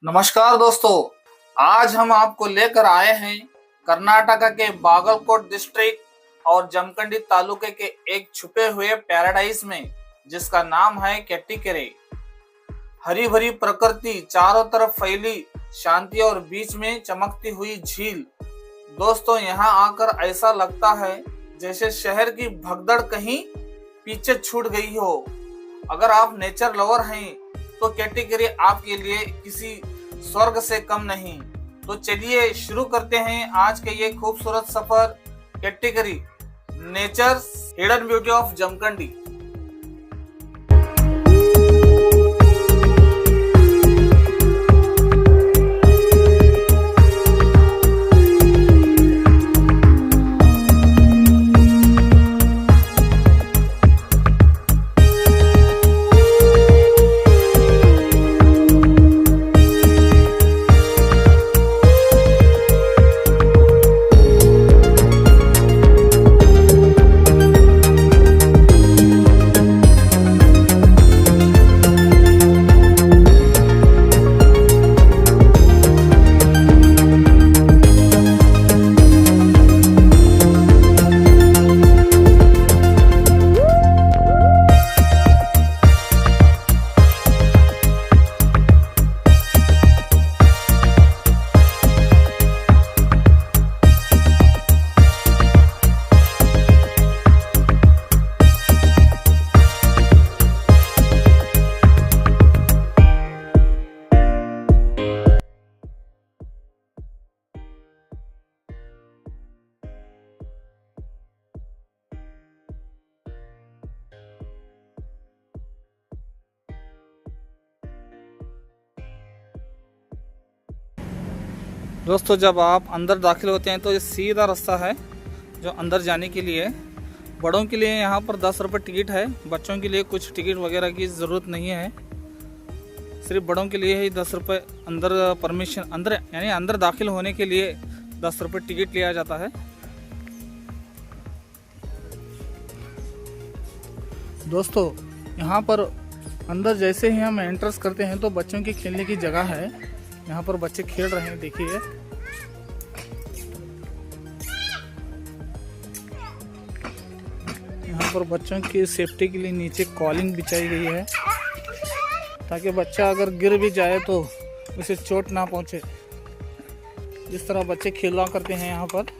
नमस्कार दोस्तों। आज हम आपको लेकर आए हैं कर्नाटक के बागलकोट डिस्ट्रिक्ट और जमखंडी तालुके के एक छुपे हुए पैराडाइज में, जिसका नाम है केट्टिकेरे। हरी भरी प्रकृति, चारों तरफ फैली शांति और बीच में चमकती हुई झील। दोस्तों, यहाँ आकर ऐसा लगता है जैसे शहर की भगदड़ कहीं पीछे छूट गई हो। अगर आप नेचर लवर हैं तो केट्टिकेरे आपके लिए किसी स्वर्ग से कम नहीं। तो चलिए शुरू करते हैं आज के ये खूबसूरत सफर, Kettikere, nature hidden beauty of Jamkhandi. दोस्तों, जब आप अंदर दाखिल होते हैं तो ये सीधा रास्ता है जो अंदर जाने के लिए। बड़ों के लिए यहाँ पर 10 रुपये टिकट है, बच्चों के लिए कुछ टिकट वगैरह की ज़रूरत नहीं है। सिर्फ बड़ों के लिए ही 10 रुपये अंदर परमिशन, अंदर यानी अंदर दाखिल होने के लिए 10 रुपये टिकट लिया जाता है। दोस्तों, यहाँ पर अंदर जैसे ही हम एंट्रेंस करते हैं तो बच्चों की खेलने की जगह है। यहाँ पर बच्चे खेल रहे हैं, देखिए। यहाँ पर बच्चों की सेफ्टी के लिए नीचे कॉलिंग बिछाई गई है ताकि बच्चा अगर गिर भी जाए तो उसे चोट ना पहुँचे। जिस तरह बच्चे खेला करते हैं यहाँ पर।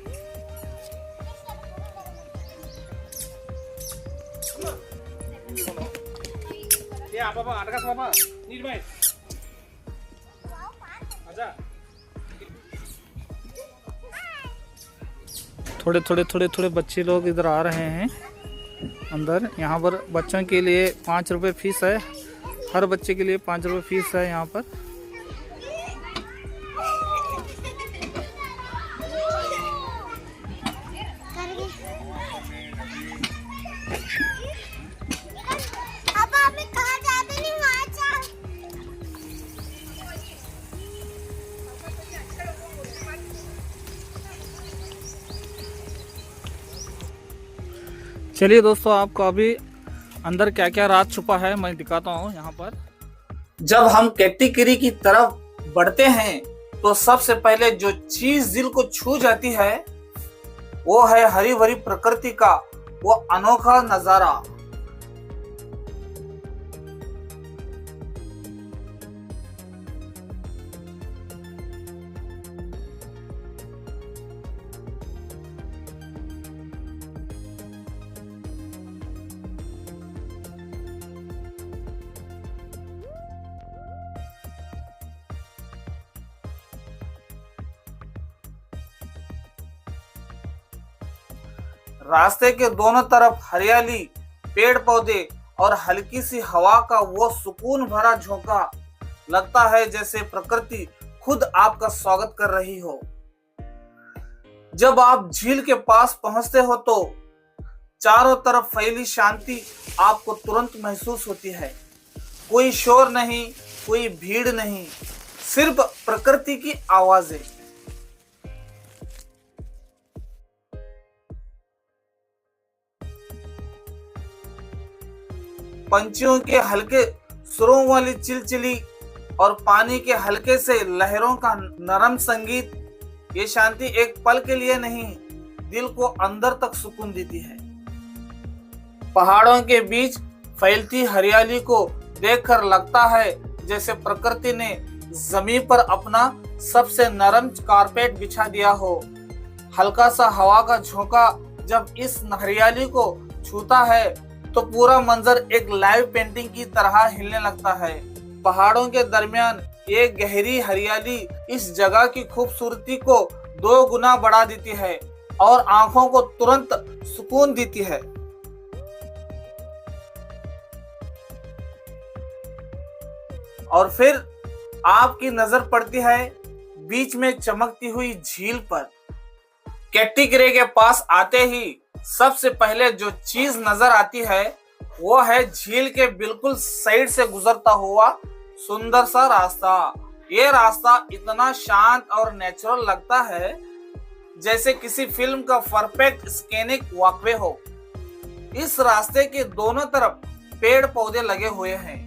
थोड़े बच्चे लोग इधर आ रहे हैं अंदर। यहाँ पर बच्चों के लिए 5 रुपये फीस है। हर बच्चे के लिए 5 रुपये फीस है यहाँ पर। चलिए दोस्तों, आपको अभी अंदर क्या क्या राज छुपा है मैं दिखाता हूँ यहाँ पर। जब हम केट्टिकेरे की तरफ बढ़ते हैं तो सबसे पहले जो चीज दिल को छू जाती है वो है हरी भरी प्रकृति का वो अनोखा नजारा। रास्ते के दोनों तरफ हरियाली, पेड़ पौधे और हल्की सी हवा का वो सुकून भरा झोंका। लगता है जैसे प्रकृति खुद आपका स्वागत कर रही हो। जब आप झील के पास पहुंचते हो तो चारों तरफ फैली शांति आपको तुरंत महसूस होती है। कोई शोर नहीं, कोई भीड़ नहीं, सिर्फ प्रकृति की आवाजें। पंछियों के हल्के सुरों वाली चिलचिली और पानी के हल्के से लहरों का नरम संगीत, ये शांति एक पल के लिए नहीं, दिल को अंदर तक सुकून देती है। पहाड़ों के बीच फैलती हरियाली को देखकर लगता है जैसे प्रकृति ने जमीन पर अपना सबसे नरम कारपेट बिछा दिया हो। हल्का सा हवा का झोंका जब इस हरियाली को छूता है तो पूरा मंजर एक लाइव पेंटिंग की तरह हिलने लगता है। पहाड़ों के दरमियान ये गहरी हरियाली इस जगह की खूबसूरती को 2 गुना बढ़ा देती है और आंखों को तुरंत सुकून देती है। और फिर आपकी नजर पड़ती है बीच में चमकती हुई झील पर। कैटीकरे के पास आते ही सबसे पहले जो चीज नजर आती है वो है झील के बिल्कुल साइड से गुजरता हुआ सुंदर सा रास्ता। ये रास्ता इतना शांत और नेचुरल लगता है जैसे किसी फिल्म का परफेक्ट स्केनिक वॉकवे हो। इस रास्ते के दोनों तरफ पेड़ पौधे लगे हुए हैं,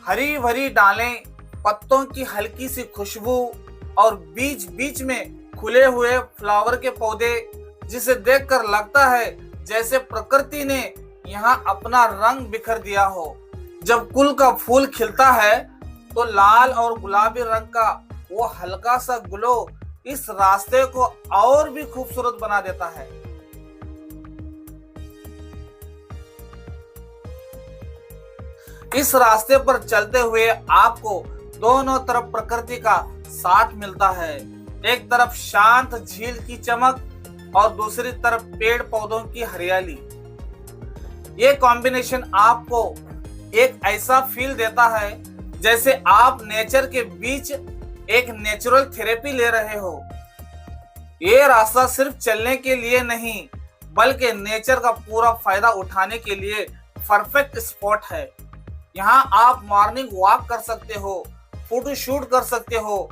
हरी भरी डालें, पत्तों की हल्की सी खुशबू और बीच बीच में खुले हुए फ्लावर के पौधे, जिसे देखकर लगता है जैसे प्रकृति ने यहाँ अपना रंग बिखर दिया हो। जब कुल का फूल खिलता है तो लाल और गुलाबी रंग का वो हल्का सा ग्लो इस रास्ते को और भी खूबसूरत बना देता है। इस रास्ते पर चलते हुए आपको दोनों तरफ प्रकृति का साथ मिलता है। एक तरफ शांत झील की चमक और दूसरी तरफ पेड़ पौधों की हरियाली। ये कॉम्बिनेशन आपको एक ऐसा फील देता है जैसे आप नेचर के बीच एक नेचुरल थेरेपी ले रहे हो। ये रास्ता सिर्फ चलने के लिए नहीं बल्कि नेचर का पूरा फायदा उठाने के लिए परफेक्ट स्पॉट है। यहाँ आप मॉर्निंग वॉक कर सकते हो, फोटो शूट कर सकते हो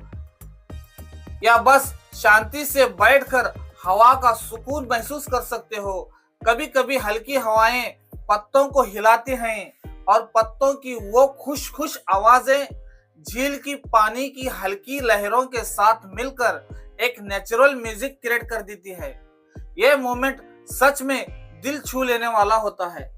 या बस शांति से बैठकर हवा का सुकून महसूस कर सकते हो। कभी कभी हल्की हवाएं पत्तों को हिलाती हैं और पत्तों की वो खुश खुश आवाजें झील की पानी की हल्की लहरों के साथ मिलकर एक नेचुरल म्यूजिक क्रिएट कर देती है। ये मोमेंट सच में दिल छू लेने वाला होता है।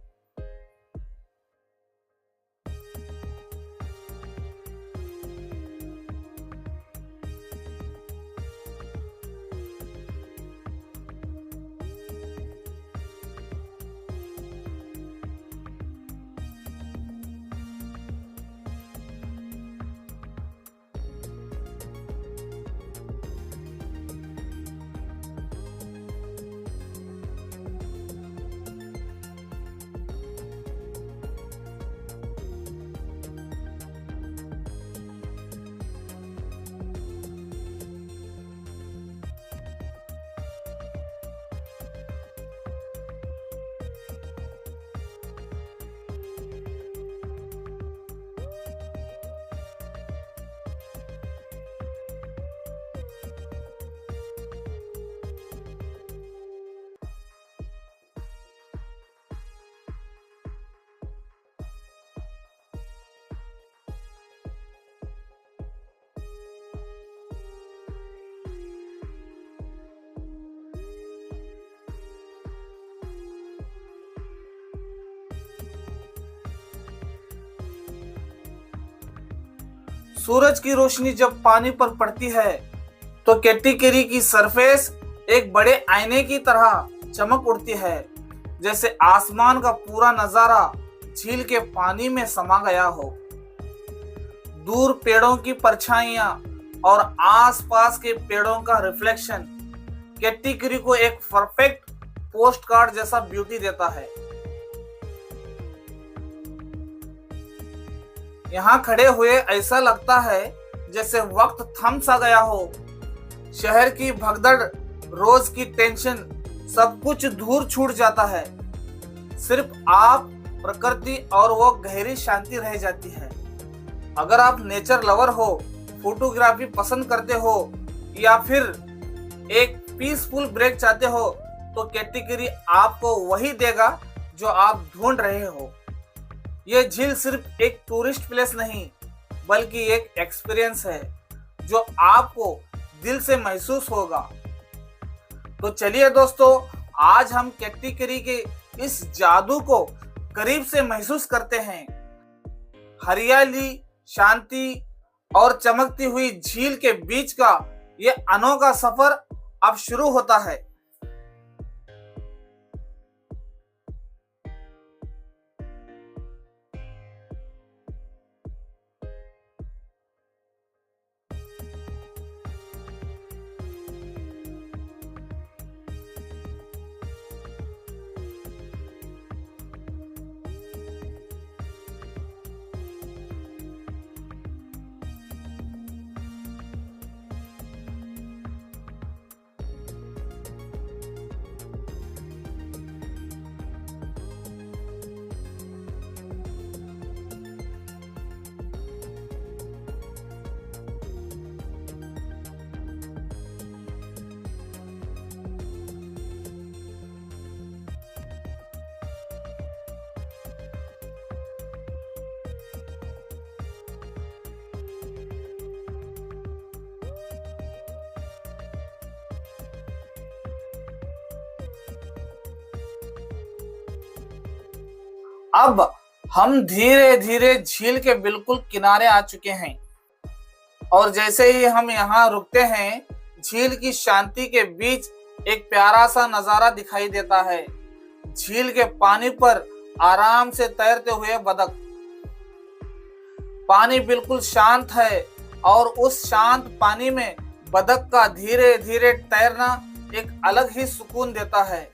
सूरज की रोशनी जब पानी पर पड़ती है तो कैटीकरी की सरफेस एक बड़े आईने की तरह चमक उठती है, जैसे आसमान का पूरा नजारा झील के पानी में समा गया हो। दूर पेड़ों की परछाइयां और आसपास के पेड़ों का रिफ्लेक्शन कैटीकरी को एक परफेक्ट पोस्ट कार्ड जैसा ब्यूटी देता है। यहाँ खड़े हुए ऐसा लगता है जैसे वक्त थम सा गया हो। शहर की भगदड़, रोज की टेंशन, सब कुछ दूर छूट जाता है। सिर्फ आप, प्रकृति और वो गहरी शांति रह जाती है। अगर आप नेचर लवर हो, फोटोग्राफी पसंद करते हो या फिर एक पीसफुल ब्रेक चाहते हो तो कैटीकरी आपको वही देगा जो आप ढूंढ रहे हो। ये झील सिर्फ एक टूरिस्ट प्लेस नहीं बल्कि एक एक्सपीरियंस है जो आपको दिल से महसूस होगा। तो चलिए दोस्तों, आज हम कैट्टी-करी के इस जादू को करीब से महसूस करते हैं। हरियाली, शांति और चमकती हुई झील के बीच का ये अनोखा सफर अब शुरू होता है। अब हम धीरे धीरे झील के बिल्कुल किनारे आ चुके हैं और जैसे ही हम यहाँ रुकते हैं, झील की शांति के बीच एक प्यारा सा नजारा दिखाई देता है। झील के पानी पर आराम से तैरते हुए बतख। पानी बिल्कुल शांत है और उस शांत पानी में बतख का धीरे धीरे तैरना एक अलग ही सुकून देता है।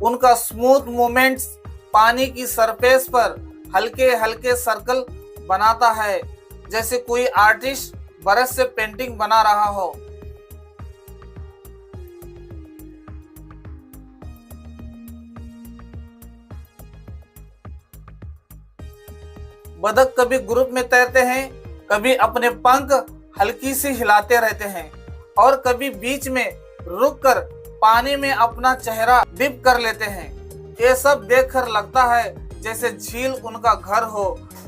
उनका स्मूथ मूवमेंट्स पानी की सरफेस पर हल्के हल्के सर्कल बनाता है, जैसे कोई आर्टिस्ट ब्रश से पेंटिंग बना रहा हो। बतख कभी ग्रुप में तैरते हैं, कभी अपने पंख हल्की सी हिलाते रहते हैं और कभी बीच में रुककर पानी में अपना चेहरा डिप कर लेते हैं। ये सब देखकर लगता है जैसे झील उनका घर हो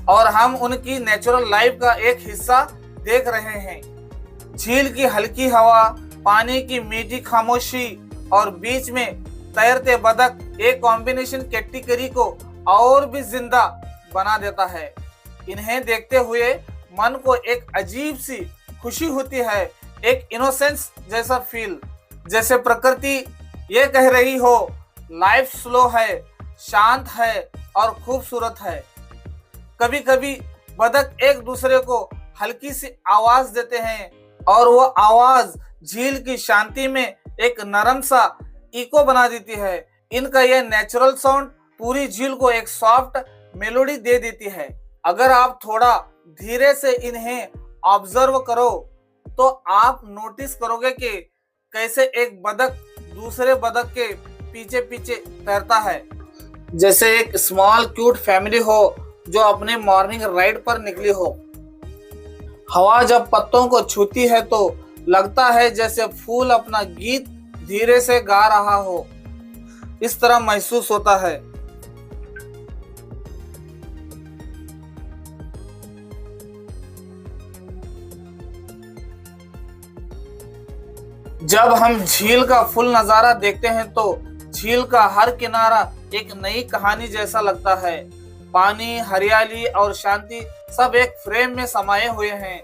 और हम उनकी नेचुरल लाइफ का एक हिस्सा देख रहे हैं। झील की हल्की हवा, पानी की मीठी खामोशी और बीच में तैरते बतख एक कॉम्बिनेशन कैट्टी-करी को और भी जिंदा बना देता है। इन्हें देखते हुए मन को एक अजीब सी खुशी होती है, एक इनोसेंस जैसा फील, जैसे प्रकृति ये कह रही हो लाइफ स्लो है, शांत है और खूबसूरत है। कभी कभी बतख एक दूसरे को हल्की सी आवाज देते हैं और वो आवाज झील की शांति में एक नरम सा इको बना देती है। इनका यह नेचुरल साउंड पूरी झील को एक सॉफ्ट मेलोडी दे देती है। अगर आप थोड़ा धीरे से इन्हें ऑब्जर्व करो तो आप नोटिस करोगे कि कैसे एक बतख दूसरे बतख के पीछे पीछे तैरता है, जैसे एक स्मॉल क्यूट फैमिली हो जो अपने मॉर्निंग राइड पर निकली हो। हवा जब पत्तों को छूती है तो लगता है जैसे फूल अपना गीत धीरे से गा रहा हो, इस तरह महसूस होता है। जब हम झील का फुल नजारा देखते हैं तो झील का हर किनारा एक नई कहानी जैसा लगता है। पानी, हरियाली और शांति सब एक फ्रेम में समाये हुए हैं।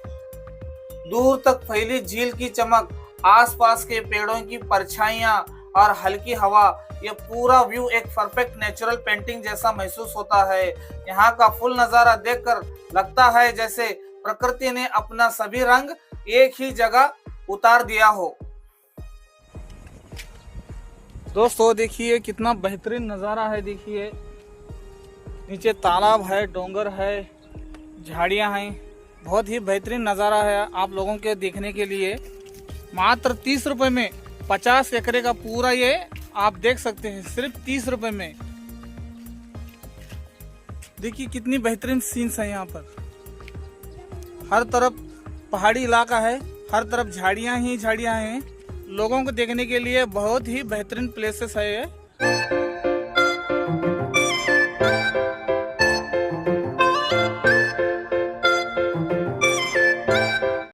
दूर तक फैली झील की चमक, आसपास के पेड़ों की परछाइयां और हल्की हवा, ये पूरा व्यू एक परफेक्ट नेचुरल पेंटिंग जैसा महसूस होता है। यहाँ का फुल नजारा देखकर लगता है जैसे प्रकृति ने अपना सभी रंग एक ही जगह उतार दिया हो। दोस्तों देखिए कितना बेहतरीन नज़ारा है। देखिए नीचे तालाब है, डोंगर है, झाड़ियां हैं। बहुत ही बेहतरीन नज़ारा है आप लोगों के देखने के लिए। मात्र 30 रुपए में 50 एकड़ का पूरा ये आप देख सकते हैं, सिर्फ 30 रुपए में। देखिए कितनी बेहतरीन सीन्स है यहाँ पर। हर तरफ पहाड़ी इलाका है, हर तरफ झाड़ियां ही झाड़ियां हैं। लोगों को देखने के लिए बहुत ही बेहतरीन प्लेसेस है ये।